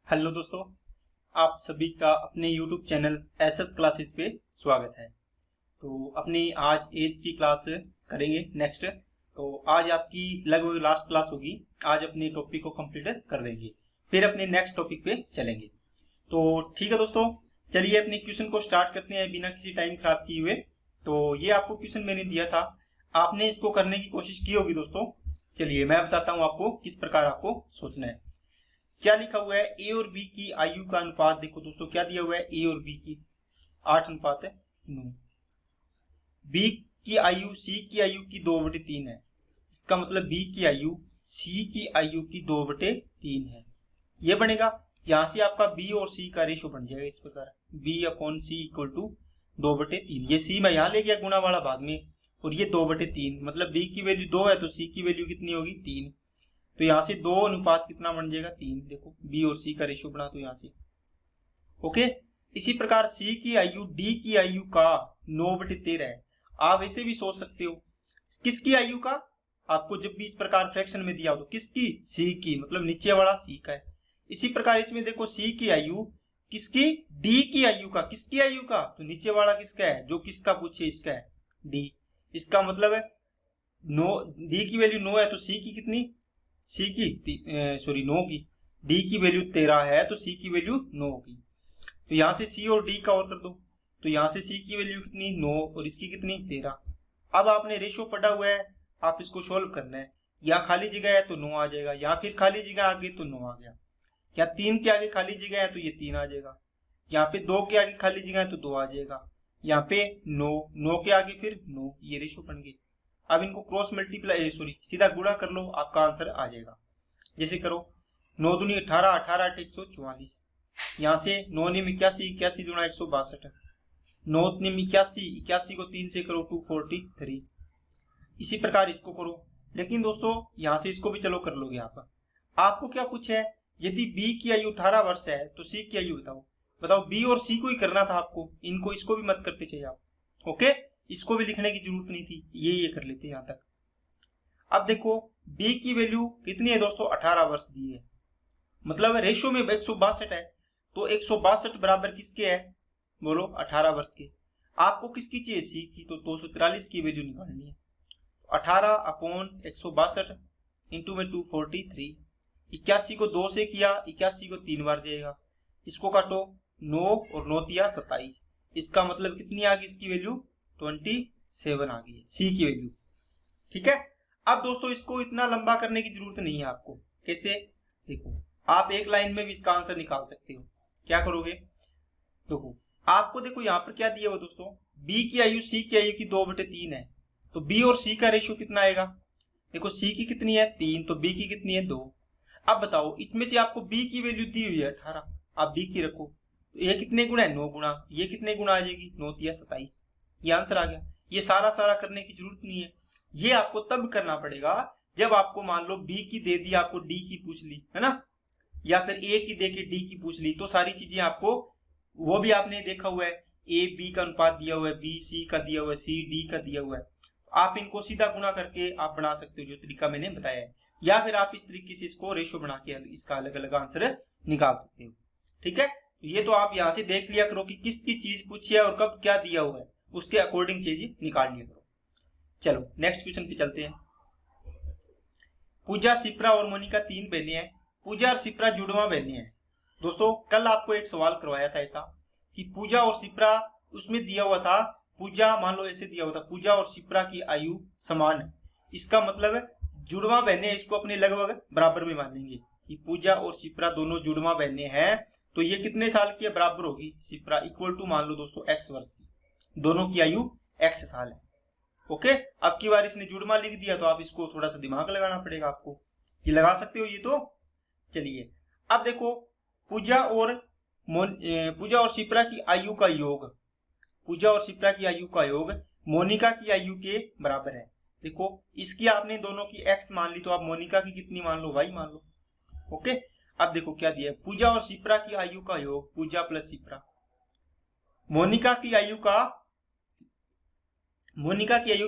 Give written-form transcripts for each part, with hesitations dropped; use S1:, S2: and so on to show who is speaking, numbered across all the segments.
S1: Hello दोस्तों, आप सभी का अपने YouTube चैनल एसएस क्लासेस पे स्वागत है। तो अपनी आज एज की क्लास करेंगे नेक्स्ट। तो आज आपकी लगभग लास्ट क्लास होगी। आज अपने टॉपिक को कंप्लीट कर देंगे, फिर अपने नेक्स्ट टॉपिक पे चलेंगे। तो ठीक है दोस्तों, चलिए अपने क्वेश्चन को स्टार्ट करते हैं बिना किसी टाइम खराब किए हुए। तो ये आपको क्वेश्चन मैंने दिया था, आपने इसको करने की कोशिश की होगी दोस्तों। चलिए मैं बताता हूँ आपको किस प्रकार आपको सोचना है। क्या लिखा हुआ है, ए और बी की आयु का अनुपात। देखो दोस्तों क्या दिया हुआ है, ए और बी की 8:9। बी की आयु सी की आयु की 2/3 है। इसका मतलब बी की आयु सी की आयु की 2/3 है। ये बनेगा, यहां से आपका बी और सी का रेशो बन जाएगा इस प्रकार, B upon C equal to 2/3। ये सी मैं यहाँ ले गया गुणा वाला भाग में, और ये 2/3 मतलब बी की वैल्यू 2 है तो सी की वैल्यू कितनी होगी, 3। तो यहाँ से 2 अनुपात कितना बन जाएगा, 3। देखो बी और सी का रेशियो बना तो यहाँ से ओके। इसी प्रकार सी की आयु डी की आयु का 9/13 है। आप ऐसे भी सोच सकते हो, किसकी आयु का, आपको जब भी इस प्रकार फ्रैक्शन में दिया हो तो किसकी, सी की, मतलब नीचे वाला सी का है। इसी प्रकार इसमें देखो सी की आयु किसकी, डी की आयु का, किसकी आयु का, तो नीचे वाला किसका है, जो किसका पूछे इसका है, डी। इसका मतलब है 9, डी की वैल्यू 9 है तो सी की कितनी, सी की 9 की, डी की वैल्यू 13 है तो सी की वैल्यू 9 की। तो यहां से सी और डी का और कर दो, तो यहां से सी की वैल्यू कितनी, 9, और इसकी कितनी, 13। अब आपने रेशो पढ़ा हुआ है, आप इसको सोल्व करना है। यहाँ खाली जगह है तो 9 आ जाएगा, यहाँ फिर खाली जगह आगे तो 9 आ गया। यहाँ 3 के आगे खाली जगह है तो ये 3 आ जाएगा। यहाँ पे 2 के आगे खाली जगह है तो 2 आ जाएगा। यहाँ पे 9 के आगे फिर 9, ये रेशो बन गई। अब इनको क्रॉस मल्टीप्लाई सीधा गुणा कर लो, आपका आंसर आ जाएगा। जैसे करो, 9 दूनी 18, 18 8 144। यहाँ से 9 निम 81, 81 दूना 162, 9 निम 81, 81 को 3 से करो 243। इसी प्रकार इसको करो, लेकिन दोस्तों यहाँ से इसको भी चलो कर लोगे आप। आपको क्या पूछा है, यदि बी की आयु 18 वर्ष है तो सी की आयु बताओ बी और सी को ही करना था आपको, इनको इसको भी मत करते चाहिए आप। ओके, इसको भी लिखने की जरूरत नहीं थी, ये कर लेते यहां तक। अब देखो बी की वैल्यू कितनी है दोस्तों, 18 वर्ष दी है, मतलब रेशियो में 162 है। तो 162 बराबर किसके है, बोलो 18 वर्ष के। आपको किसकी चाहिए, सी की, तो 243 की वैल्यू निकालनी है। 18/162 इंटू में 243। 81 को 2 से किया, 81 को 3 बार जाएगा, इसको काटो, 9 और 9 तिया 27। इसका मतलब कितनी आ गई इसकी वैल्यू, 27 आ गई है सी की वैल्यू। ठीक है। अब दोस्तों इसको इतना लंबा करने की जरूरत नहीं है आपको। कैसे, देखो आप एक लाइन में भी इसका आंसर निकाल सकते हो। क्या करोगे, देखो आपको देखो यहाँ पर क्या दिया हुआ दोस्तों, बी की आयु सी की आयु की 2/3 है, तो बी और सी का रेशियो कितना आएगा, देखो सी की कितनी है 3, तो बी की कितनी है 2। अब बताओ इसमें से आपको बी की वैल्यू दी हुई है 18, आप बी की रखो, तो ये कितने गुना है, 9 गुना, ये कितने गुना आ जाएगी, 9 तिया 27। ये आंसर आ गया। ये सारा करने की जरूरत नहीं है, ये आपको तब करना पड़ेगा जब आपको मान लो बी की दे दी, आपको डी की पूछ ली है ना, या फिर ए की दे के डी की पूछ ली, तो सारी चीजें आपको, वो भी आपने देखा हुआ है, ए बी का अनुपात दिया हुआ है, बी सी का दिया हुआ है, सी डी का दिया हुआ है। आप इनको सीधा गुणा करके आप बना सकते हो, जो तरीका मैंने बताया है, या फिर आप इस तरीके से इसको रेशो बना के इसका अलग अलग आंसर निकाल सकते हो। ठीक है, ये तो आप यहाँ से देख लिया करो कि किसकी चीज पूछी है और कब क्या दिया हुआ है, उसके अकॉर्डिंग चीज निकाल लिया करो। चलो नेक्स्ट क्वेश्चन पे चलते हैं। पूजा, शिप्रा और मोनिका 3 बहनें हैं। पूजा और शिप्रा जुड़वा बहनें हैं। दोस्तों कल आपको एक सवाल करवाया था ऐसा कि पूजा और शिप्रा, उसमें दिया हुआ था, पूजा मान लो ऐसे दिया हुआ था, पूजा और शिप्रा की आयु समान है। इसका मतलब है जुड़वा बहनें, इसको अपने लगभग बराबर में मानेंगे कि पूजा और शिप्रा दोनों जुड़वा बहनें हैं। तो ये कितने साल की है, बराबर होगी, शिप्रा इक्वल टू मान लो दोस्तों x वर्ष की, दोनों की आयु x साल है। ओके, अब की बार इसने जुड़वा लिख दिया तो आप इसको थोड़ा सा दिमाग लगाना पड़ेगा आपको, ये लगा सकते हो ये तो। चलिए अब देखो पूजा और शिप्रा की आयु का योग, पूजा और शिप्रा की आयु का योग मोनिका की आयु के बराबर है। देखो इसकी आपने दोनों की x मान ली, तो आप मोनिका की कितनी मान लो, y मान लो। ओके, अब देखो क्या दिया है, पूजा और शिप्रा की आयु का योग, पूजा प्लस शिप्रा, मोनिका की आयु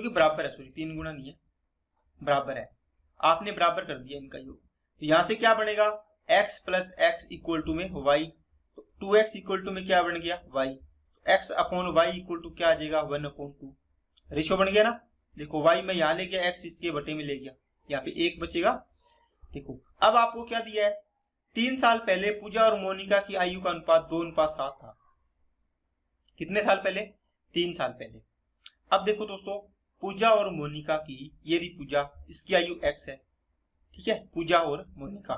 S1: के बराबर है, सॉरी 3 गुना नहीं है, बराबर है, आपने बराबर कर दिया इनका योग। तो यहां से क्या बनेगा, x plus X equal to में y, तो 2x इक्वल टू में क्या बन गया y, x upon y equal to क्या आ जाएगा 1/2, रेशो बन गया ना। देखो y में यहाँ ले गया, x इसके बटे में ले गया, यहाँ पे 1 बचेगा। देखो अब आपको क्या दिया है, 3 साल पहले पूजा और मोनिका की आयु का अनुपात 2:7 था। कितने साल पहले, 3 साल पहले। अब देखो दोस्तों, पूजा और मोनिका की, ये रही पूजा, इसकी आयु x है, ठीक है, पूजा और मोनिका।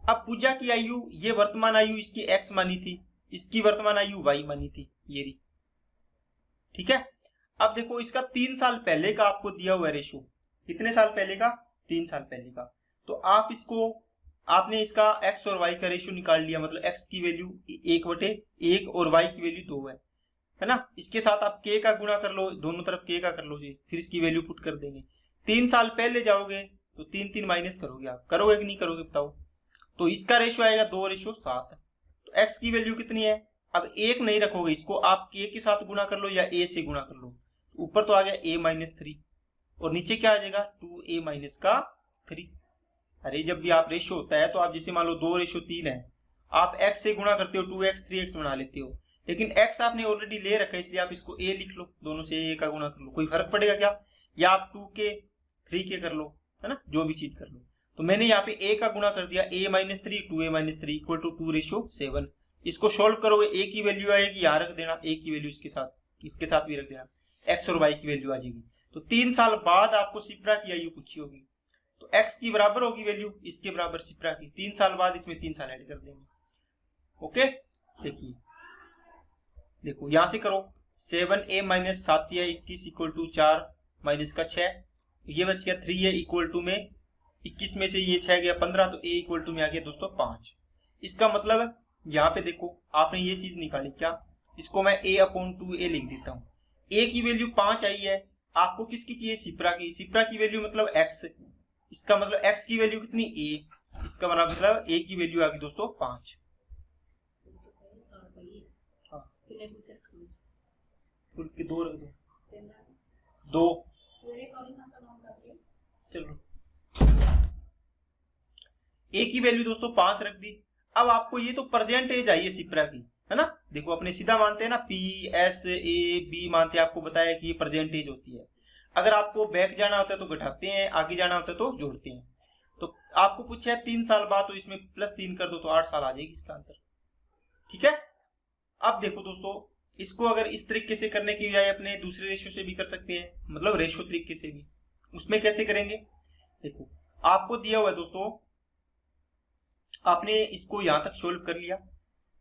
S1: अब पूजा की आयु, ये वर्तमान आयु इसकी x मानी थी, इसकी वर्तमान आयु y मानी थी, ये रही, ठीक है। अब देखो इसका 3 साल पहले का आपको दिया हुआ रेशो, कितने साल पहले का, 3 साल पहले का। तो आप इसको, आपने इसका x और y का रेशो निकाल लिया, मतलब x की वैल्यू 1/1 और y की वैल्यू 2 है ना। इसके साथ आप k का गुणा कर लो, दोनों तरफ k का कर लो जी, फिर इसकी वैल्यू पुट कर देंगे। 3 साल पहले जाओगे तो 3 माइनस करोगे, आप करोगे कि नहीं करोगे बताओ। तो इसका रेशो आएगा 2:7। तो x की वैल्यू कितनी है, अब 1 नहीं रखोगे इसको, आप k के साथ गुणा कर लो या a से गुणा कर लो। ऊपर तो आ गया a-3 और नीचे क्या आ जाएगा 2a-3। अरे जब भी आप रेशो होता है तो आप जैसे मान लो 2:3 है, आप x से गुणा करते हो, 2x 3x बना लेते हो, लेकिन x आपने ऑलरेडी ले रखा है इसलिए आप इसको a लिख लो, दोनों से a का गुणा कर लो, कोई फर्क पड़ेगा क्या, या आप 2k 3k कर लो, है ना, जो भी चीज कर लो। तो मैंने यहाँ पे a का गुणा कर दिया, a-3 2a-3 इक्वल टू 2:7। इसको सोल्व करोगे, a की वैल्यू आएगी, यहाँ रख देना, a की वैल्यू इसके साथ भी रख देना, x और y की वैल्यू आ जाएगी। तो 3 साल बाद आपको सिप्रा की आयु पूछी होगी, तो x की बराबर होगी वैल्यू, इसके बराबर सिप्रा की, 3 साल बाद इसमें 3 साल ऐड कर देंगे। ओके, देखिए, देखो यहां से करो, 7a-7 21 इक्वल टू 4 माइनस का 6, ये बच गया 3a इक्वल टू में 21 में से ये 6 गया 15, तो a इक्वल टू में आ गया दोस्तों 5। इसका मतलब यहाँ पे देखो आपने ये चीज निकाली क्या, इसको मैं a/2a लिख देता हूँ। a की वैल्यू 5 आई है, आपको किसकी चाहिए, सिप्रा की। सिप्रा की वैल्यू मतलब x, इसका मतलब x की वैल्यू कितनी a, इसका मतलब a की वैल्यू आ गई दोस्तों 5। फुल के 2 रख दो, 2 चलो, a की वैल्यू दोस्तों 5 रख दी। अब आपको ये तो परसेंटेज आई है सिप्रा की, है ना। देखो अपने सीधा मानते हैं ना, PSAB मानते हैं, आपको बताया कि ये परसेंटेज होती है। अगर आपको बैक जाना होता है तो घटाते हैं, आगे जाना होता है तो जोड़ते हैं। तो आपको पूछा है 3 साल बाद, तो इसमें +3 कर दो तो 8 साल आ जाएगी इसका आंसर, ठीक है। अब देखो दोस्तों, इसको अगर इस तरीके से करने की बजाय अपने दूसरे रेशो से भी कर सकते हैं, मतलब रेशो तरीके से भी। उसमें कैसे करेंगे, देखो आपको दिया हुआ है दोस्तों, आपने इसको यहां तक सोल्व कर लिया।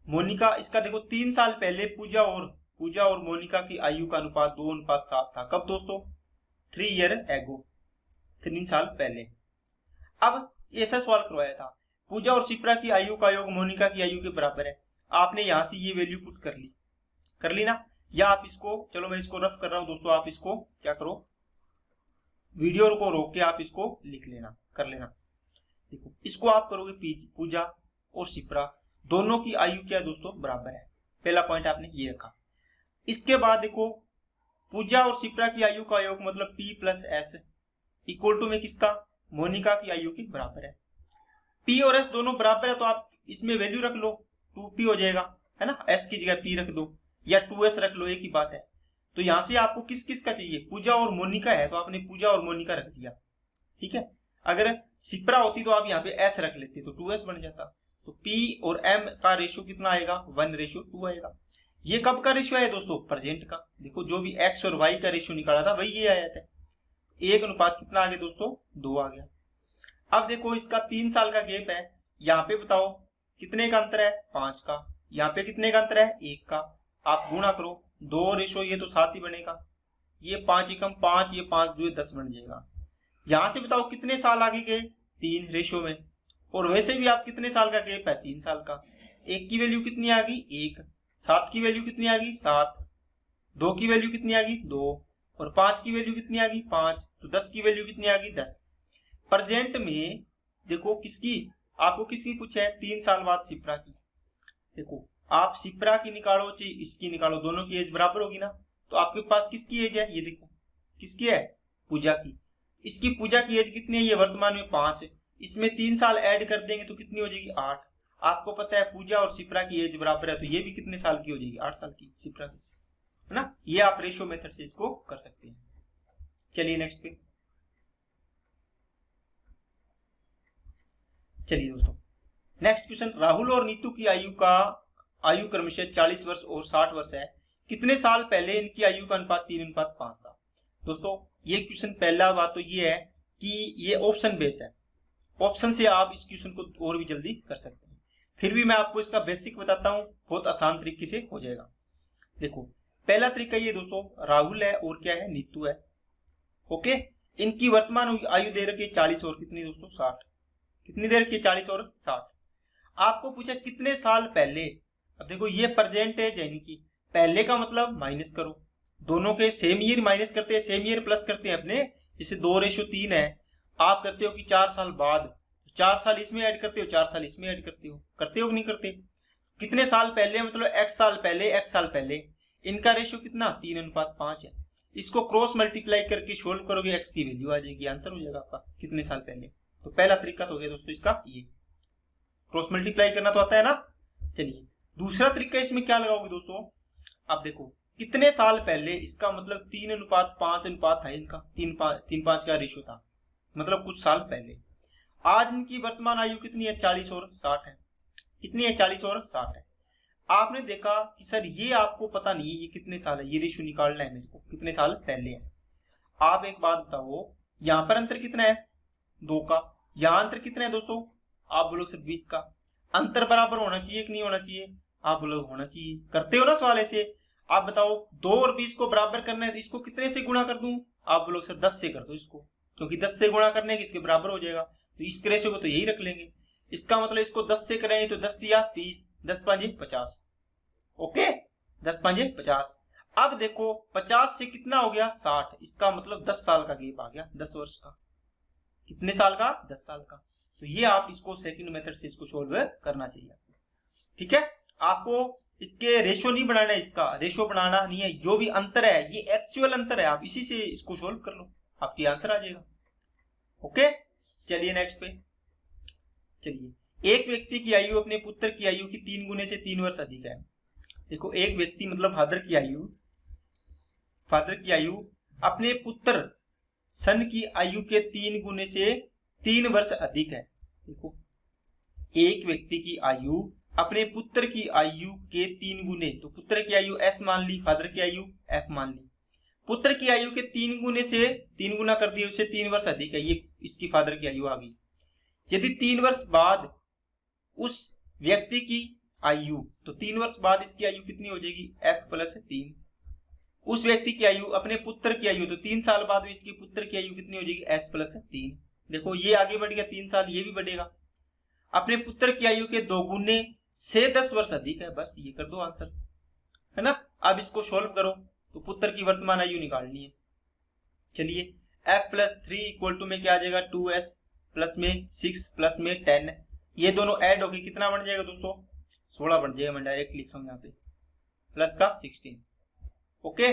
S1: मोनिका, इसका देखो 3 साल पहले पूजा और मोनिका की आयु का अनुपात 2:7 था। कब दोस्तों, 3 ईयर एगो, 3 साल पहले। अब ऐसा सवाल करवाया था, पूजा और सिप्रा की आयु का योग मोनिका की आयु के बराबर है। आपने यहां से ये वैल्यू पुट कर ली ना, या आप इसको, चलो मैं इसको रफ कर रहा हूं दोस्तों, आप इसको क्या करो, वीडियो को रोक के आप इसको लिख लेना, कर लेना। देखो इसको आप करोगे, पूजा और सिप्रा दोनों की आयु क्या दोस्तों बराबर है, पहला पॉइंट आपने ये रखा। इसके बाद देखो, पूजा और सिप्रा की आयु का योग मतलब P + S इक्वल टू में किसका, मोनिका की आयु के बराबर है। P और S दोनों बराबर है तो आप इसमें वैल्यू रख लो, 2P हो जाएगा, है ना, S की जगह P रख दो या 2S रख लो, एक ही बात है। तो यहां से आपको किस किस का चाहिए, पूजा और मोनिका है, तो आपने पूजा और मोनिका रख दिया, ठीक है। अगर सिप्रा होती तो आप यहाँ पे S रख लेते तो 2S बन जाता। तो P और M का रेशियो कितना आएगा, 1:2 आएगा। ये कब का रेशियो है दोस्तों, प्रेजेंट का। देखो जो भी x और y का रेशियो निकाला था वही ये आया था, 1 अनुपात कितना आ गया दोस्तों, 2 आ गया। अब देखो इसका 3 साल का गैप है, यहाँ पे बताओ कितने का अंतर है, 5 का। यहाँ पे कितने का अंतर है, 1 का। आप गुणा करो, 2 रेशो ये तो 7 ही बनेगा, ये 5 एकम 5, ये 5 2 10 बन जाएगा। यहां से बताओ कितने साल आगे गए, 3 रेशो में, और वैसे भी आप कितने साल का गैप है, 3 साल का। 1 की वैल्यू कितनी आ गई, 1, 7 की वैल्यू कितनी आ गई, 7, 2 की वैल्यू कितनी आ गई, 2, और 5 की वैल्यू कितनी आ गई, 5, तो 10 की वैल्यू कितनी आ गई, 10। प्रेजेंट में देखो किसकी, आपको किसकी पूछा है, 3 साल बाद सिप्रा की। देखो आप सिप्रा की निकालो चाहे इसकी निकालो, दोनों की एज बराबर होगी ना। तो आपके पास किसकी एज है, ये देखो किसकी है, पूजा की। इसकी पूजा की एज कितनी है, ये वर्तमान में 5 है, इसमें 3 साल ऐड कर देंगे तो कितनी हो जाएगी 8। आपको पता है पूजा और शिप्रा की एज बराबर है, तो ये भी कितने साल की हो जाएगी 8 साल की शिप्रा की, है ना। ये आप रेशियो मेथड से इसको कर सकते हैं। चलिए नेक्स्ट पे चलिए दोस्तों, नेक्स्ट क्वेश्चन, राहुल और नीतू की आयु क्रमशः 40 वर्ष और 60 वर्ष है, कितने साल पहले इनकी आयु का अनुपात 3:5 था। दोस्तों ये क्वेश्चन, पहला बात तो ये है कि ये ऑप्शन बेस है, ऑप्शन से आप इस क्वेश्चन को और भी जल्दी कर सकते हैं। फिर भी मैं आपको इसका बेसिक बताता हूं, बहुत आसान तरीके से हो जाएगा। देखो पहला तरीका ये दोस्तों, राहुल है और क्या है नीतू है, ओके। इनकी वर्तमान आयु दे रखी है 40 और कितनी दोस्तों 60। कितनी दे रखी है 40 और 60। आपको पूछा कितने साल पहले। अब देखो ये प्रेजेंट है, यानी कि पहले का मतलब माइनस करो, दोनों के सेम ईयर माइनस करते हैं, सेम ईयर प्लस करते हैं अपने, जैसे 2:3 है। आप करते हो कि 4 साल बाद, 4 साल इसमें ऐड करते हो, 4 साल इसमें ऐड करते हो कि नहीं करते। कितने साल पहले मतलब x साल पहले इनका रेशियो कितना 3:5 है। इसको क्रॉस मल्टीप्लाई करके सोल्व करोगे, x की वैल्यू आ जाएगी, आंसर हो जाएगा आपका कितने साल पहले। तो पहला तरीका तो हो गया दोस्तों इसका, ये क्रॉस मल्टीप्लाई करना तो आता है ना। चलिए दूसरा तरीका इसमें क्या लगाओगे दोस्तों, आप देखो कितने साल पहले, इसका मतलब 3:5 अनुपात था इनका, 3:5 का रेशियो था, मतलब कुछ साल पहले। आज इनकी वर्तमान आयु कितनी है 40 और 60 है। कितनी है 40 और 60 है। आपने देखा कि सर ये आपको पता नहीं है ये कितने साल है, ये रेशियो निकालना है मेरे को, कितने साल पहले है। आप एक बात बताओ, यहाँ पर अंतर कितना है 2 का, यहाँ अंतर कितना है दोस्तों, आप बोलो सर 20 का। अंतर बराबर होना चाहिए कि नहीं होना चाहिए, आप बोलो होना चाहिए। करते हो ना सवाल ऐसे। आप बताओ 2 और 20 को बराबर करना है तो इसको कितने से गुणा कर दूं, आप बोलो सर 10 से कर दो इसको, क्योंकि 10 से गुणा करने के इसके बराबर हो जाएगा, तो इस रेशियो को तो यही रख लेंगे। इसका मतलब इसको 10 से करेंगे तो 10 दिया 30, 10 5 50, ओके 10 5 50। अब देखो 50 से कितना हो गया 60, इसका मतलब 10 साल का गैप आ गया, 10 वर्ष का। कितने साल का 10 साल का। तो ये आप इसको सेकंड मेथड से इसको सोल्व करना चाहिए आपको, ठीक है। आपको इसके रेशियो नहीं बनाना है, इसका रेशियो बनाना नहीं है, जो भी अंतर है ये एक्चुअल अंतर है, आप इसी से इसको सोल्व कर लो, आपकी आंसर आ जाएगा, ओके। चलिए नेक्स्ट पे चलिए, एक व्यक्ति की आयु अपने पुत्र की आयु की 3 गुने से 3 वर्ष अधिक है। देखो एक व्यक्ति मतलब फादर की आयु अपने पुत्र सन की आयु के 3 गुने से 3 वर्ष अधिक है। देखो एक व्यक्ति की आयु अपने पुत्र की आयु के 3 गुने, तो पुत्र की आयु s मान ली, फादर की आयु f मान ली। पुत्र की आयु के 3 गुने से 3 गुना कर दिया, उससे 3 वर्ष अधिक है, ये इसकी फादर की आयु आ गई। यदि 3 वर्ष बाद उस व्यक्ति की आयु, तो 3 वर्ष बाद इसकी आयु कितनी हो जाएगी f + 3। उस व्यक्ति की आयु अपने पुत्र की आयु, तो 3 साल बाद इसकी पुत्र की आयु कितनी हो जाएगी s + 3। देखो ये आगे बढ़ गया 3 साल, ये भी बढ़ेगा। अपने पुत्र की आयु के 2 गुने से 10 वर्ष अधिक है, बस ये कर दो आंसर, है ना। अब इसको सोल्व करो तो पुत्र की वर्तमान आयु निकालनी है। चलिए f + 3 = में क्या आ जाएगा 2s, प्लस में 6 प्लस में 10, ये दोनों ऐड होके कितना बन जाएगा दोस्तों 16 बन जाएगा। मैं डायरेक्ट लिख रहा हूं यहाँ पे प्लस का 16, ओके।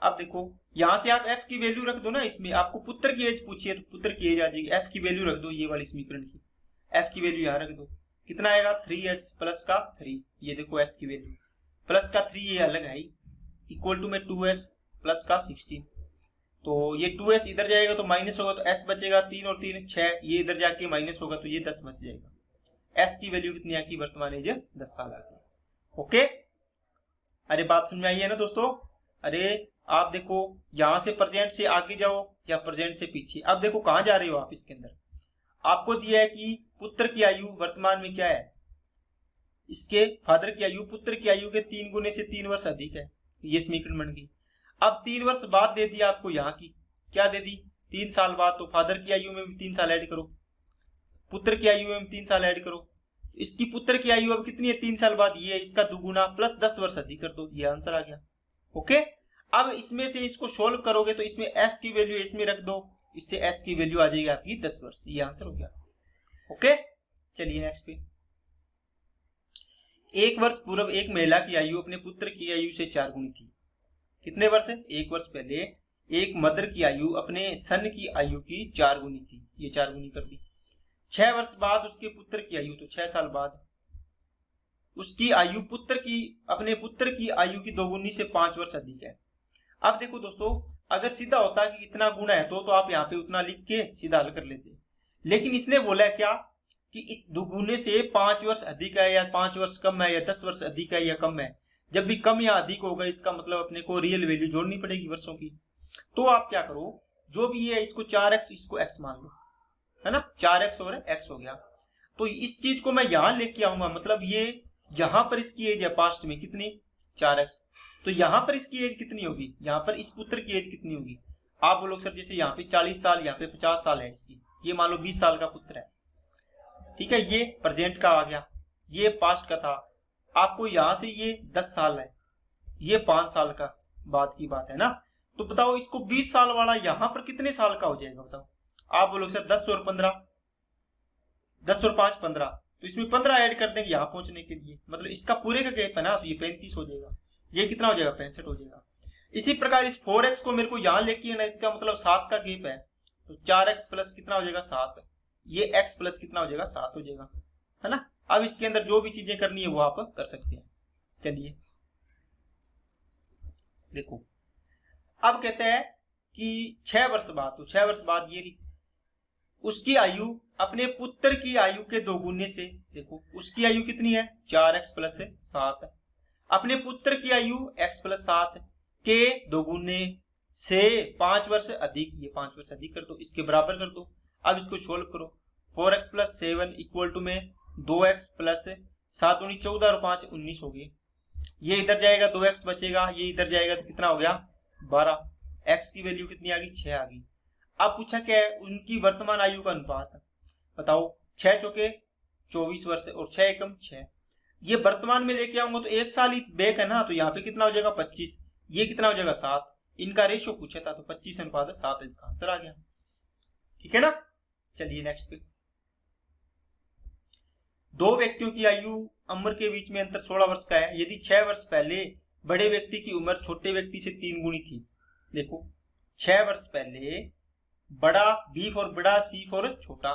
S1: अब देखो यहां से आप f की वैल्यू रख दो ना, इसमें आपको पुत्र की एज पूछी है तो पुत्र की एज आ जाएगी, f की वैल्यू रख दो, ये वाली समीकरण की f की वैल्यू यहाँ रख दो, कितना आएगा 3s प्लस का 3, ये देखो f की वैल्यू प्लस का 3 ये अलग है, इक्वल टू में 2s प्लस का 16। तो ये 2s इधर जाएगा तो माइनस होगा, तो s बचेगा 3 और 3 6, ये इधर जाके माइनस होगा तो ये 10 बच जाएगा। s की वैल्यू कितनी आ गई वर्तमान एज 10 साल आ गई, ओके। अरे बात समझ में आई है ना दोस्तों। अरे आप देखो यहां से प्रेजेंट से आगे जाओ या प्रेजेंट से पीछे, अब देखो कहां जा रहे हो आप। इसके अंदर आपको दिया है कि पुत्र की आयु वर्तमान में क्या है, इसके फादर की आयु पुत्र की आयु के 3 गुने से 3 वर्ष अधिक है, ये समीकरण बन गई। अब 3 वर्ष बाद दे दिया आपको, यहाँ की क्या दे दी 3 साल बाद, तो फादर की आयु में भी 3 साल ऐड करो, पुत्र की आयु में भी 3 साल ऐड करो। इसकी पुत्र की आयु अब कितनी है 3 साल बाद, ये इसका दुगुना प्लस 10 वर्ष अधिक कर दो, ये आंसर आ गया, ओके। अब इसमें से इसको सोल्व करोगे तो इसमें f की वैल्यू इसमें रख दो, इससे s की वैल्यू आ जाएगी आपकी 10 वर्ष, ये आंसर हो गया, ओके। चलिए नेक्स्ट पे, 1 वर्ष पूर्व एक महिला की आयु अपने पुत्र की आयु से 4 गुनी थी। कितने वर्ष है 1 वर्ष पहले एक मदर की आयु अपने सन की आयु की 4 गुनी थी, ये 4 गुनी कर दी। 6 वर्ष बाद उसके पुत्र की आयु, तो 6 साल बाद उसकी आयु अपने पुत्र की आयु की दोगुनी से 5 वर्ष अधिक है। अब देखो दोस्तों, अगर सीधा होता कि इतना गुना है तो आप यहाँ पे उतना लिख के सीधा हल कर लेते, लेकिन इसने बोला है क्या कि दोगुने से 5 वर्ष अधिक है या 5 वर्ष कम है या 10 वर्ष अधिक है या कम है। जब भी कम या अधिक होगा इसका मतलब अपने को रियल वैल्यू जोड़नी पड़ेगी वर्षों की। तो आप क्या करो, जो भी है इसको 4x इसको x मान लो, है ना, 4x और x हो गया। तो इस चीज को मैं यहां लेके आऊंगा, मतलब ये यहां पर इसकी एज है पास्ट में कितनी 4x, तो यहां पर इसकी एज कितनी होगी, यहां पर इस पुत्र की एज कितनी होगी। आप बोलोगे सर जैसे यहाँ पे 40 साल यहाँ पे 50 साल है इसकी, ये मान लो 20 साल का पुत्र है, ठीक है, ये प्रेजेंट का आ गया, ये पास्ट का था। आपको यहां से ये 10 साल है, ये 5 साल का बाद की बात है ना। तो बताओ इसको 20 साल वाला यहां पर कितने साल का हो जाएगा बताओ। आप बोलोगे सर 10 और 15, 10 और 5 15, तो इसमें 15 ऐड कर देंगे यहाँ पहुंचने के लिए, मतलब इसका पूरे का गैप है ना, तो ये 35 हो जाएगा, ये कितना हो जाएगा 65 हो जाएगा। इसी प्रकार इस 4x को मेरे को यहाँ लेके आना, इसका मतलब 7 का गैप है, तो 4x प्लस कितना हो जाएगा 7, ये x प्लस कितना हो जाएगा 7 हो जाएगा, है ना। अब इसके अंदर जो भी चीजें करनी है वो आप कर सकते हैं। चलिए देखो, अब कहते हैं कि 6 वर्ष बाद, तो 6 वर्ष बाद ये उसकी आयु अपने पुत्र की आयु के दोगुने से, देखो उसकी आयु कितनी है 4x प्लस 7, अपने पुत्र की आयु x प्लस 7 के दोगुने से 5 वर्ष अधिक, ये 5 वर्ष अधिक कर दो, इसके बराबर कर दो। अब इसको सोल्व करो, 4x प्लस 7 इक्वल टू में 2x प्लस 7 दूनी 14 और 5 19 हो गए, ये इधर जाएगा 2x बचेगा, ये इधर जाएगा तो कितना हो गया 12, x की वैल्यू कितनी आ गई 6 आ गई। अब पूछा क्या है उनकी वर्तमान आयु का अनुपात, बताओ 6 चौके 24 वर्ष और 6 एकम 6, ये वर्तमान में लेके आऊंगा तो 1 साल ही बैक है ना, तो यहाँ पे कितना हो जाएगा 25, ये कितना हो जाएगा 7, इनका रेशियो पूछा था तो 25 अनुपात 7 इसका आंसर आ गया, ठीक है ना। चलिए नेक्स्ट पे, दो व्यक्तियों की आयु उम्र के बीच में अंतर 16 वर्ष का है, यदि 6 वर्ष पहले बड़े व्यक्ति की उम्र छोटे व्यक्ति से 3 गुनी थी। देखो 6 वर्ष पहले बड़ा बी फॉर बड़ा सी फॉर छोटा,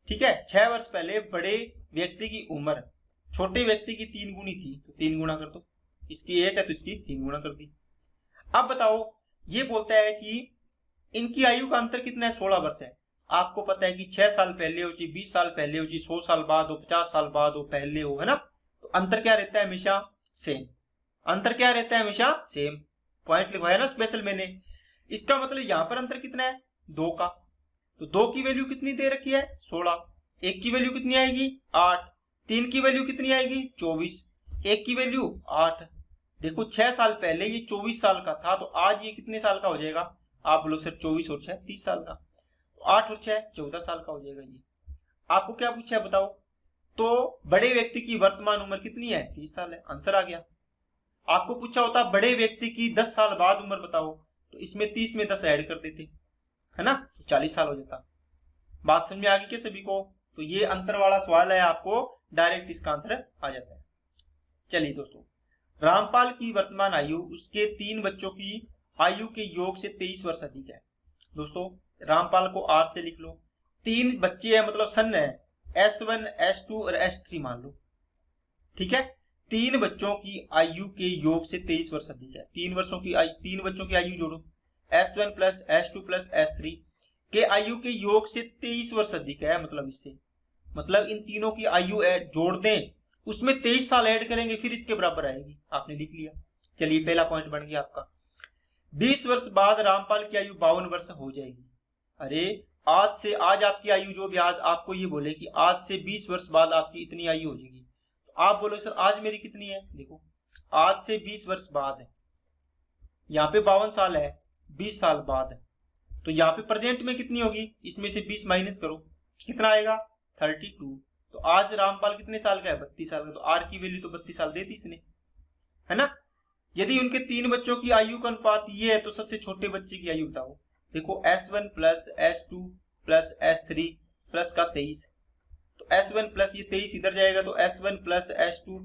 S1: ठीक है, 6 वर्ष पहले बड़े व्यक्ति की उम्र छोटे व्यक्ति की 3 गुनी थी, तो 3 गुना कर दो, इसकी 1 है तो इसकी 3 गुना कर दी। अब बताओ ये बोलता है कि इनकी आयु का अंतर कितना है 16 वर्ष है। आपको पता है कि 6 साल पहले हो चाहे 20 साल पहले हो चाहे 100 साल बाद हो 50 साल बाद हो पहले हो, है ना, तो अंतर क्या रहता है हमेशा सेम, अंतर क्या रहता है हमेशा सेम, पॉइंट लिखवाया ना स्पेशल मैंने। इसका मतलब यहां पर अंतर कितना है 2 का, तो 2 की वैल्यू कितनी दे रखी है 16, 1 की वैल्यू कितनी आएगी 8, 3 की वैल्यू कितनी आएगी 24, 1 की वैल्यू 8। देखो 6 साल पहले ये 24 साल का था, तो आज ये कितने साल का हो जाएगा, आप लोग सर 24 और 6 30 साल का, तो 8 और 6 14 साल का हो जाएगा। ये आपको क्या पूछा है बताओ, तो बड़े व्यक्ति की वर्तमान उम्र कितनी है 30 साल है, आंसर आ गया। आपको पूछा होता बड़े व्यक्ति की 10 साल बाद उम्र बताओ, तो इसमें 30 में 10 ऐड कर देते, है ना, तो 40 साल हो जाता। बात समझ में आ गई क्या सभी को। तो ये अंतर वाला सवाल है, आपको डायरेक्ट इसका आंसर आ जाता है। चलिए दोस्तों, रामपाल की वर्तमान आयु उसके 3 बच्चों की आयु के योग से 23 वर्ष अधिक है। दोस्तों रामपाल को R से लिख लो, 3 बच्चे हैं मतलब सन है, S1 S2 और S3 मान लो, ठीक है, 3 बच्चों की आयु के योग से 23 वर्ष अधिक है। 3 बच्चों की आयु जोड़ो, S1 plus S2 plus S3 के आयु के योग से 23 वर्ष अधिक है, मतलब इससे मतलब इन तीनों की आयु जोड़ दें, उसमें 23 साल ऐड करेंगे फिर इसके बराबर आएगी, आपने लिख लिया। चलिए पहला पॉइंट बन गया आपका। 20 वर्ष बाद रामपाल की आयु 52 वर्ष हो जाएगी। अरे आज आपकी आयु जो भी आज आपको ये बोले कि आज से 20 वर्ष बाद आपकी इतनी आयु हो जाएगी, तो आप बोलोगे सर आज मेरी कितनी है, देखो आज से 20 वर्ष बाद है, यहाँ पे 52 साल है, 20 साल बाद, तो यहाँ पे प्रेजेंट में कितनी होगी, इसमें से 20 माइनस करो कितना आएगा 32। तो आज रामपाल कितने साल का है 32 साल का, तो आर की वैल्यू तो 32 साल दे दी इसने, है ना। यदि उनके 3 बच्चों की आयु का अनुपात ये है, तो सबसे छोटे बच्चे की आयु बताओ। देखो S1 plus S2 plus S3 plus का 23, तो S1 प्लस ये 23 इधर जाएगा, तो S1 plus S2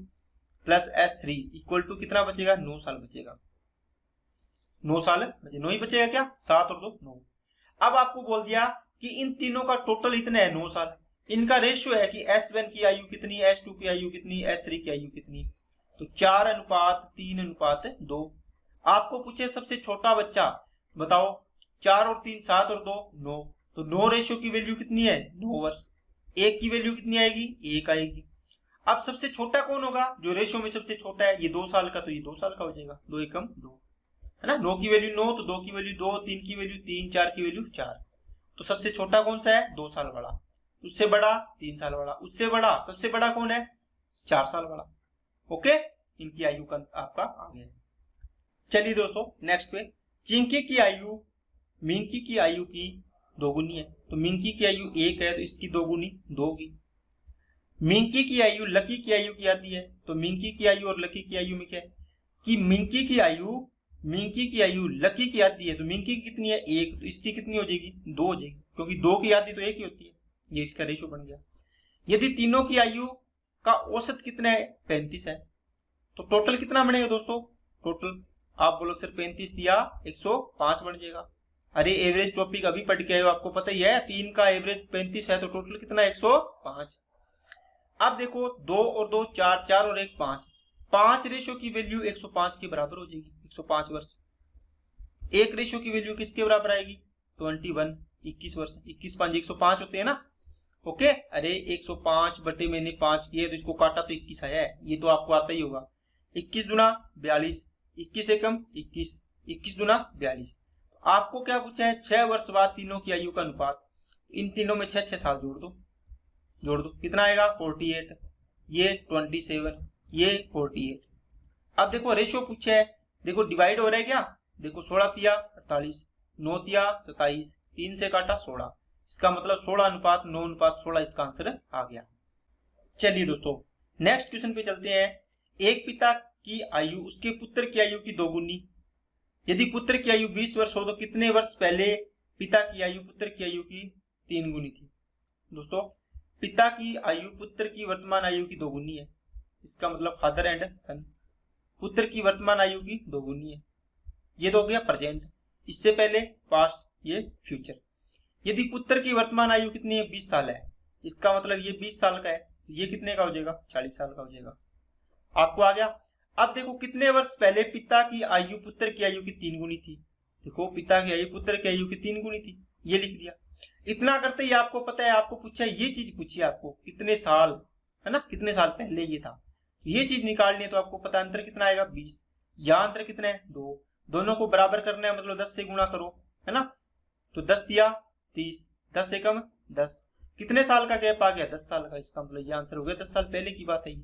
S1: plus S3 equal to कितना बचेगा 9 साल बचेगा, 9 साल बचे, 9 ही बचेगा क्या, 7 और 2 9। अब आपको बोल दिया कि इन तीनों का टोटल इतना है 9 साल, इनका रेशियो है कि S1 की आयु कितनी, S2 की आयु कितनी, S3 की आयु कितनी, तो 4:3:2। आपको पूछे सबसे छोटा बच्चा बताओ, 4 और 3 7 और 2 9, तो 9 रेशियो की वैल्यू कितनी है, 9 वर्ष। 1 की वैल्यू कितनी आएगी, 1 आएगी। अब सबसे छोटा कौन होगा, जो रेशियो में सबसे छोटा है, ये 2 साल का, तो ये 2 साल का हो जाएगा, 2 एकम 2, है ना। 9 की वैल्यू 9, तो 2 की वैल्यू 2, 3 की वैल्यू 3, 4 की वैल्यू 4, तो सबसे छोटा कौन सा है, 2 साल बड़ा, उससे बड़ा 3 साल बड़ा, उससे बड़ा सबसे बड़ा कौन है, 4 साल बड़ा। ओके, इनकी आयु का आपका आ गया। चलिए दोस्तों नेक्स्ट पे, चिंकी की आयु मिंकी की आयु की दोगुनी है, तो मिंकी की आयु 1 है, तो इसकी दोगुनी 2 होगी। मिंकी की आयु लकी की आयु की आती है, तो मिंकी की आयु और लकी की आयु में क्या है कि मिंकी की आयु लकी की आती है, तो मिंकी की कितनी है, 1, तो इसकी कितनी हो जाएगी, 2 हो जाएगी, क्योंकि 2 की आती तो 1 ही होती है, ये इसका रेशियो बन गया। यदि तीनों की आयु का औसत कितना है, 35 है, तो टोटल कितना बनेगा दोस्तों, टोटल आप बोलो सर 35 दिया 105 बन जाएगा। अरे एवरेज टॉपिक अभी पढ़ के आए हो, आपको पता ही है, 3 का एवरेज 35 है, तो टोटल कितना है, 105। अब देखो 2 और 2 4, 4 और 1 5, 5 रेशियो की वैल्यू 105 के बराबर हो जाएगी, 105 वर्ष। 1 रेशियो की वैल्यू किसके बराबर आएगी, 21, 21 वर्ष। 21 5 105 होते हैं ना। ओके, अरे 105 बटे मैंने 5 किए, तो इसको काटा तो 21 आया है, ये तो आपको आता ही होगा। 21 दूना 42, 21 एकम 21, 21 दूना 42। आपको क्या पूछा है, 6 वर्ष बाद तीनों की आयु का अनुपात, इन तीनों में 6 साल जोड़ दो, कितना आएगा, 48, ये 27, ये 48। अब देखो रेशियो पूछा है, देखो डिवाइड हो रहा है क्या, देखो 16 तिया 48, 9 तिया 27, 3 से काटा 16, इसका मतलब 16:9:16 इसका आंसर आ गया। चलिए दोस्तों नेक्स्ट क्वेश्चन पे चलते हैं। एक पिता की आयु उसके पुत्र की आयु की दोगुनी, यदि पुत्र की आयु 20 वर्ष हो तो कितने वर्ष पहले पिता की आयु पुत्र की आयु की 3 गुनी थी। दोस्तों पिता की आयु पुत्र की वर्तमान आयु की दोगुनी है, इसका मतलब फादर एंड सन, पुत्र की वर्तमान आयु की दोगुनी है, ये तो हो गया प्रेजेंट, इससे पहले पास्ट, ये फ्यूचर। यदि पुत्र की वर्तमान आयु कितनी है, 20 साल है, इसका मतलब ये 20 साल का है, ये कितने का हो जाएगा, 40 साल का हो जाएगा। आपको आ गया। अब देखो कितने वर्ष पहले पिता की आयु पुत्र की आयु की 3 गुनी थी, देखो पिता की आयु पुत्र की आयु की 3 गुनी थी, ये लिख दिया। इतना करते ही आपको पता है, आपको पूछा ये चीज पूछी आपको कितने साल, है ना, कितने साल पहले ये था, ये चीज निकालनी है, तो आपको पता अंतर कितना आएगा, 20, यहाँ अंतर कितना है, 2, दोनों को बराबर करना है, मतलब 10 से गुणा करो, है ना, तो 10 दिया 30, 10 एकम 10, कितने साल का गैप आ गया, 10 साल का, इसका मतलब ये आंसर हो गया, 10 साल पहले की बात है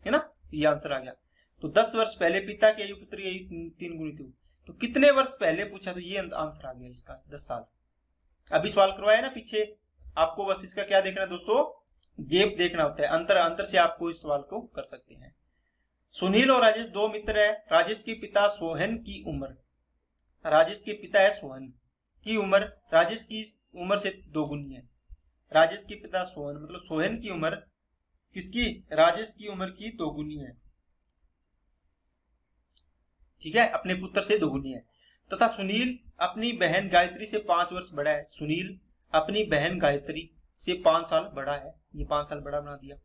S1: ना, ये आंसर आ गया। तो 10 वर्ष पहले पिता की आयु पुत्र की आयु 3 गुनी थी, तो कितने वर्ष पहले पूछा, तो ये आंसर आ गया इसका, 10 साल। अभी सवाल करवाया ना पीछे, आपको बस इसका क्या देखना है दोस्तों, गैप देखना होता है, अंतर से आपको इस सवाल को कर सकते हैं। सुनील और राजेश 2 मित्र है, राजेश के पिता सोहन की उम्र, राजेश के पिता है सोहन की उम्र राजेश की उम्र से 2 गुनी है। राजेश के पिता सोहन, मतलब सोहन की उम्र किसकी, राजेश की उम्र की 2 गुनी है, ठीक है, अपने पुत्र से 2 गुनी है। तथा सुनील अपनी बहन गायत्री से 5 वर्ष बड़ा है, सुनील अपनी बहन गायत्री से 5 साल बड़ा है, ये 5 साल बड़ा बना दिया।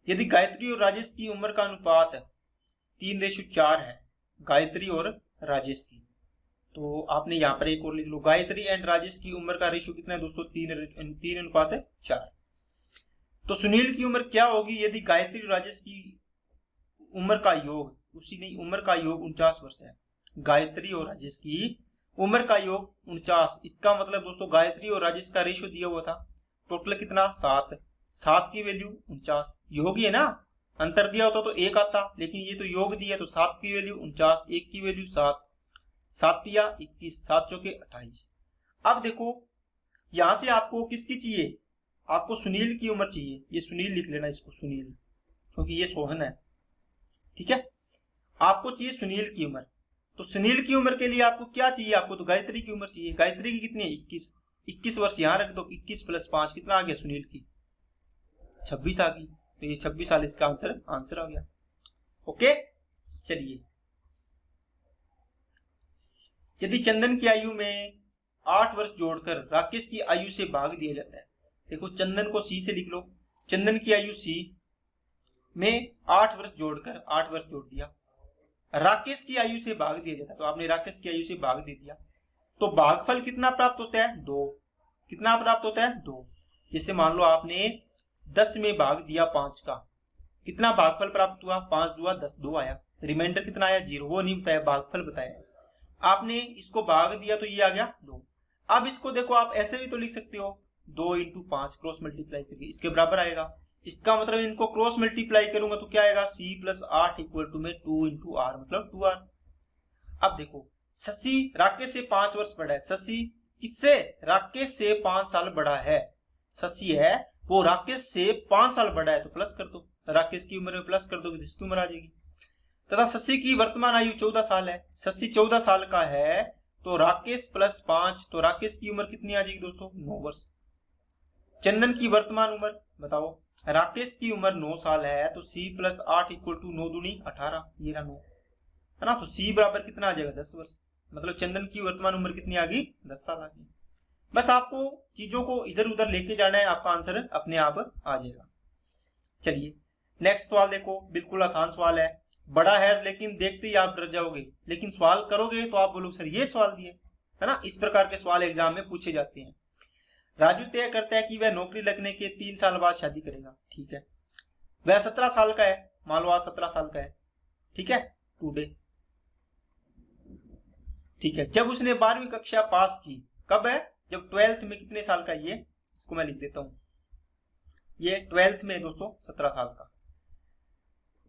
S1: यदि गायत्री और राजेश की उम्र का अनुपात 3:4 है, गायत्री और राजेश की, तो आपने यहाँ पर एक और लिख लो, गायत्री एंड राजेश की उम्र का रेशियो कितना है दोस्तों, 3:4। तो सुनील की उम्र क्या होगी यदि गायत्री और राजेश की उम्र का योग, उसी नहीं उम्र का योग 49 वर्ष है, गायत्री और राजेश की उम्र का योग 49, इसका मतलब दोस्तों गायत्री और राजेश का रेशियो दिया हुआ था, टोटल कितना 7, 7 की वैल्यू 49, योग ही है ना, अंतर दिया होता तो 1 आता, लेकिन ये तो योग दिया, तो 7 की वैल्यू 49, 1 की वैल्यू 7, 7 दिया 21, 7 चौके 28। अब देखो यहां से आपको किसकी चाहिए, आपको सुनील की उम्र चाहिए, ये सुनील लिख लेना इसको, सुनील, क्योंकि ये सोहन है, ठीक है, आपको चाहिए सुनील की उम्र। तो सुनील की उम्र के लिए आपको क्या चाहिए, आपको तो गायत्री की उम्र चाहिए, गायत्री की कितनी है 21, 21 वर्ष यहां रख दो, 21 + 5 कितना आ गया सुनील की, 26 आ गई, तो ये 26 साल इसका आंसर आ गया। ओके, चलिए यदि चंदन की आयु में 8 वर्ष जोड़कर राकेश की आयु से भाग दिया जाता है, देखो चंदन को C से लिख लो, चंदन की आयु C में 8 वर्ष जोड़कर 8 वर्ष जोड़ दिया, राकेश की आयु से भाग दिया जाता है, तो आपने राकेश की आयु से भाग दे दिया, तो भागफल कितना प्राप्त होता है? 2। कितना प्राप्त होता है? 2। जैसे मान लो आपने 10 में भाग दिया 5 का, कितना भागफल प्राप्त हुआ? 5 दूआ 10, 2 आया, रिमाइंडर कितना आया? 0। वो नहीं बताया, भागफल बताया। आपने इसको भाग दिया तो ये आ गया 2। अब इसको देखो, आप ऐसे भी तो लिख सकते हो 2 × 5 क्रॉस मल्टीप्लाई करके इसके बराबर आएगा। इसका मतलब इनको क्रॉस मल्टीप्लाई करूंगा तो क्या आएगा? C + 8 = में 2 × R, मतलब 2R। अब देखो, शशि राकेश से 5 वर्ष बड़ा है। शशि किससे? राकेश से 5 साल बड़ा है। शशि है वो राकेश से 5 साल बड़ा है, तो प्लस कर दो, राकेश की उम्र में प्लस कर दो, इसकी उम्र आ जाएगी। तथा शशि की वर्तमान आयु 14 साल है। शशि 14 साल का है, तो राकेश + 5, तो राकेश की उम्र कितनी आ जाएगी दोस्तों? 9 वर्ष। चंदन की वर्तमान उम्र बताओ। राकेश की उम्र 9 साल है, तो C + 8 = 9 दूनी 18, ये रहा 9, है ना। तो C बराबर कितना आ जाएगा? 10 वर्ष। मतलब चंदन की वर्तमान उम्र कितनी आ गई? 10 साल आ गई। बस आपको चीजों को इधर उधर लेके जाना है, आपका आंसर अपने आप आ जाएगा। चलिए नेक्स्ट सवाल देखो, बिल्कुल आसान सवाल है, बड़ा है लेकिन देखते ही आप डर जाओगे, लेकिन सवाल करोगे तो आप बोलोगे सर ये सवाल दिए, है ना। इस प्रकार के सवाल एग्जाम में पूछे जाते हैं। राजू तय करता है कि वह नौकरी लगने के 3 साल बाद शादी करेगा, ठीक है। वह 17 साल का है, मान लो आज 17 साल का है, ठीक है, टुडे, ठीक है। जब उसने 12वीं कक्षा पास की, कब है? जब 12th में, कितने साल का? ये इसको मैं लिख देता हूं, ये 12th में दोस्तों 17 साल का।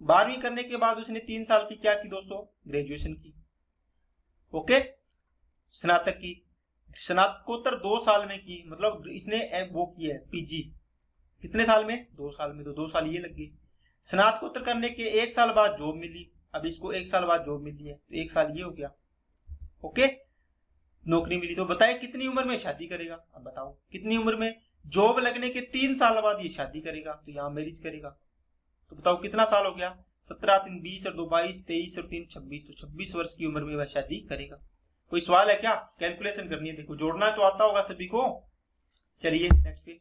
S1: 12वीं करने के बाद उसने 3 साल की क्या की दोस्तों? ग्रेजुएशन की, ओके, स्नातक की। स्नातकोत्तर 2 साल में की, मतलब इसने वो की है पीजी, कितने साल में? 2 साल में, तो 2 साल ये लग गई। स्नातकोत्तर करने के 1 साल बाद जॉब मिली, अब इसको 1 साल बाद जॉब मिली है, तो 1 साल ये हो गया, ओके, नौकरी मिली। तो बताए कितनी उम्र में शादी करेगा? अब बताओ कितनी उम्र में? जॉब लगने के 3 साल बाद ये शादी करेगा, तो यहाँ मैरिज करेगा। तो बताओ कितना साल हो गया? 17 × 3 = 20 और 2 = 22, 23 और 3 = 26, तो 26 वर्ष की उम्र में वह शादी करेगा। कोई सवाल है क्या? कैलकुलेशन करनी है, देखो जोड़ना तो आता होगा सभी को। चलिए नेक्स्ट पे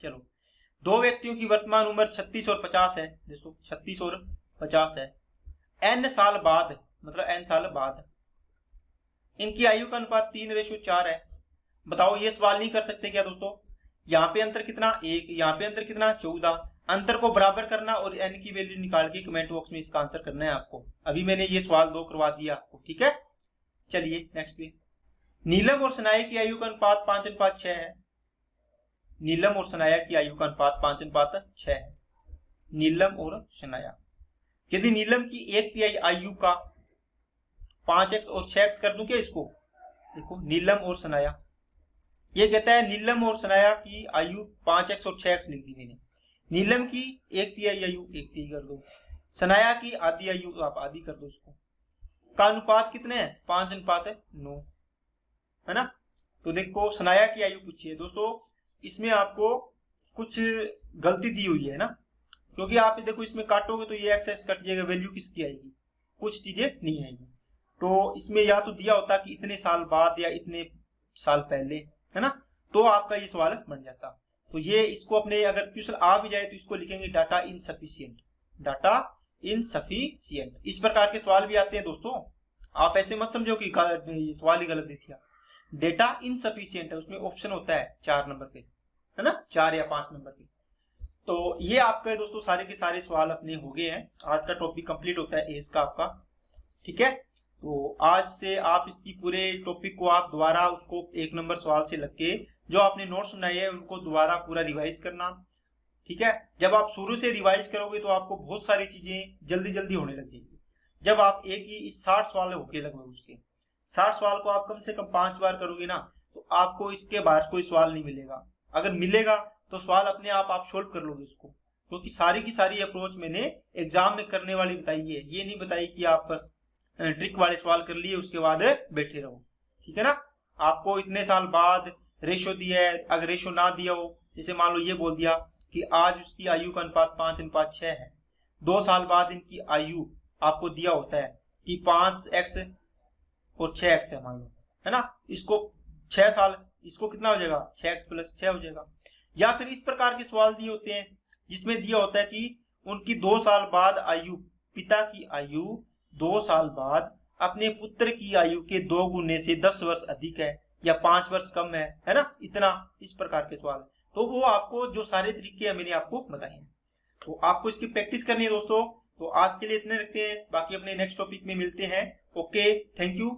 S1: चलो। 2 व्यक्तियों की वर्तमान उम्र 36 और 50 है दोस्तों, 36 और 50 है। n साल बाद, मतलब n साल बाद इनकी आयु का अनुपात 3:4 है। बताओ ये सवाल नहीं कर सकते क्या दोस्तों? यहाँ पे अंतर कितना? 1, यहाँ पे अंतर कितना? 14। अंतर को बराबर करना और n की वैल्यू निकाल के कमेंट बॉक्स में इसका आंसर करना है आपको। अभी मैंने ये सवाल 2 करवा दिया आपको, ठीक है। चलिए नेक्स्ट पे, नीलम और सनाया की आयु का अनुपात 5:6 है। नीलम और सनाया की आयु का अनुपात 5:6 है। नीलम और सनाया, यदि नीलम की 1/3 आयु का 5x और 6x कर दूं क्या इसको? देखो नीलम और सनाया, ये कहता है नीलम और सनाया की आयु 5x और 6x लिख दी मैंने। नीलम की 1/3 आयु 1/3 कर दो, सनाया की आधी आयु तो आप आधी कर दो, इसको का अनुपात कितने हैं? 5:9, है ना। तो देखो सनाया की आयु पूछी है दोस्तों, इसमें आपको कुछ गलती दी हुई है ना, क्योंकि आप देखो इसमें काटोगे तो ये एक्स कट जाएगा, वैल्यू किसकी आएगी? कुछ चीजें नहीं आएगी। तो इसमें या तो दिया होता कि इतने साल बाद या इतने साल पहले, है ना, तो आपका ये सवाल बन जाता। तो ये इसको अपने अगर क्वेश्चन आ भी जाए तो इसको लिखेंगे डाटा इनसफिशिएंट, डाटा इनसफिशिएंट। इस प्रकार के सवाल भी आते हैं दोस्तों, आप ऐसे मत समझो कि सवाल ही गलत दे दिया। डेटा इनसफिशिएंट है, उसमें ऑप्शन होता है 4 नंबर पे, है ना, 4 या 5 नंबर पे। तो ये आपके दोस्तों सारे के सारे सवाल अपने हो गए हैं। आज का टॉपिक कंप्लीट होता है एज का आपका, ठीक है। तो आज से आप इसकी पूरे टॉपिक को आप दोबारा उसको 1 नंबर सवाल से लग के जो आपने नोट्स बनाए हैं उनको दोबारा पूरा रिवाइज करना, ठीक है। जब आप शुरू से रिवाइज करोगे तो आपको बहुत सारी चीजें जल्दी जल्दी होने लग जाएगी। जब आप एक ही 60 सवाल होके लगभग उसके 60 सवाल को आप कम से कम 5 बार करोगे ना, तो आपको इसके बाद कोई सवाल नहीं मिलेगा। अगर मिलेगा तो सवाल अपने आप सोल्व कर लोगे उसको, क्योंकि सारी की सारी अप्रोच मैंने एग्जाम में करने वाली बताई है, ये नहीं बताई कि आप बस ट्रिक वाले सवाल कर लिए उसके बाद बैठे रहो, ठीक है ना। आपको इतने साल बाद रेशो दिया है, अगर रेशो ना दिया हो, जैसे मान लो ये बोल दिया कि आज उसकी आयु का अनुपात 5:6 है, 2 साल बाद इनकी आयु आपको दिया होता है कि 5x और 6x है मान लो, है ना। इसको 6 साल, इसको कितना हो जाएगा? 6x + 6 हो जाएगा। या फिर इस प्रकार के सवाल दिए होते हैं जिसमें दिया होता है कि उनकी 2 साल बाद आयु, पिता की आयु 2 साल बाद अपने पुत्र की आयु के 2 गुने से 10 वर्ष अधिक है या 5 वर्ष कम है ना, इतना, इस प्रकार के सवाल। तो वो आपको जो सारे तरीके मैंने आपको बताए हैं, तो आपको इसकी प्रैक्टिस करनी है दोस्तों। तो आज के लिए इतने रखते हैं, बाकी अपने नेक्स्ट टॉपिक में मिलते हैं। Okay, thank you.